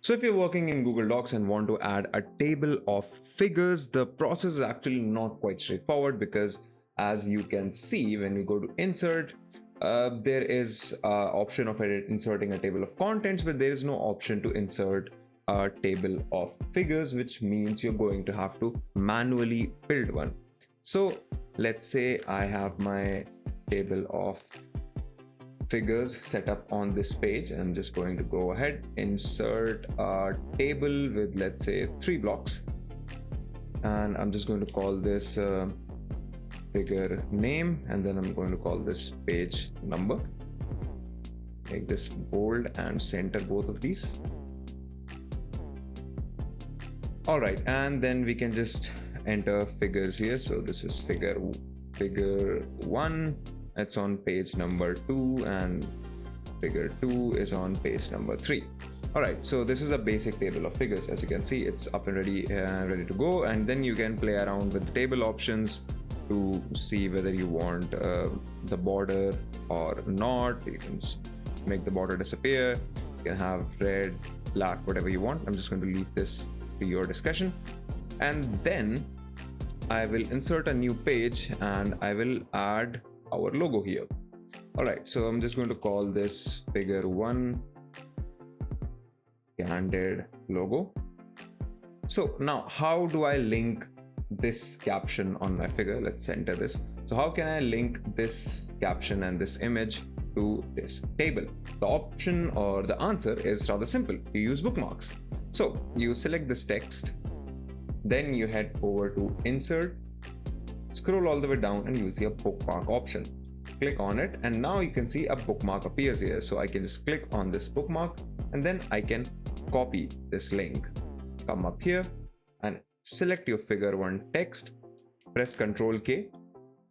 So if you're working in Google Docs and want to add a table of figures, the process is actually not quite straightforward, because as you can see when we go to insert, there is option of inserting a table of contents, but there is no option to insert a table of figures, which means you're going to have to manually build one. So let's say I have my table of figures set up on this page. I'm just going to go ahead, insert a table with, let's say, 3 blocks, and I'm just going to call this figure name, and then I'm going to call this page number. Make this bold and center both of these. All right, and then we can just enter figures here. So this is figure 1, it's on page number 2, and figure 2 is on page number 3. All right, so this is a basic table of figures. As you can see, it's up and ready to go. And then you can play around with the table options to see whether you want the border or not. You can make the border disappear. You can have red, black, whatever you want. I'm just going to leave this to your discussion. And then I will insert a new page and I will add our logo here. All right, so I'm just going to call this figure 1 Candid logo. So now how do I link this caption on my figure? Let's enter this. So how can I link this caption and this image to this table? The option or the answer is rather simple. You use bookmarks. So you select this text, then you head over to insert, scroll all the way down and use the bookmark option. Click on it, and now you can see a bookmark appears here. So I can just click on this bookmark, and then I can copy this link. Come up here and select your figure 1 text, press Ctrl K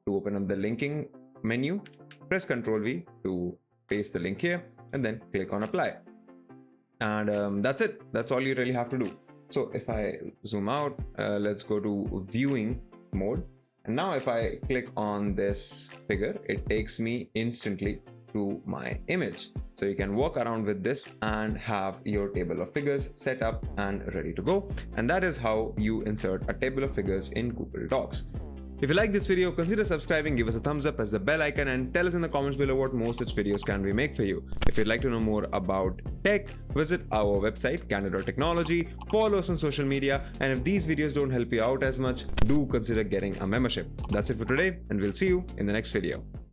to open up the linking menu, press Ctrl V to paste the link here, and then click on apply. And that's it. That's all you really have to do. So if I zoom out, let's go to viewing mode. And now if I click on this figure, it takes me instantly to my image. So you can walk around with this and have your table of figures set up and ready to go. And that is how you insert a table of figures in Google Docs. If you like this video, consider subscribing, give us a thumbs up, press the bell icon, and tell us in the comments below what more such videos can we make for you. If you'd like to know more about tech, visit our website Candid.Technology, follow us on social media, and if these videos don't help you out as much, do consider getting a membership. That's it for today, and we'll see you in the next video.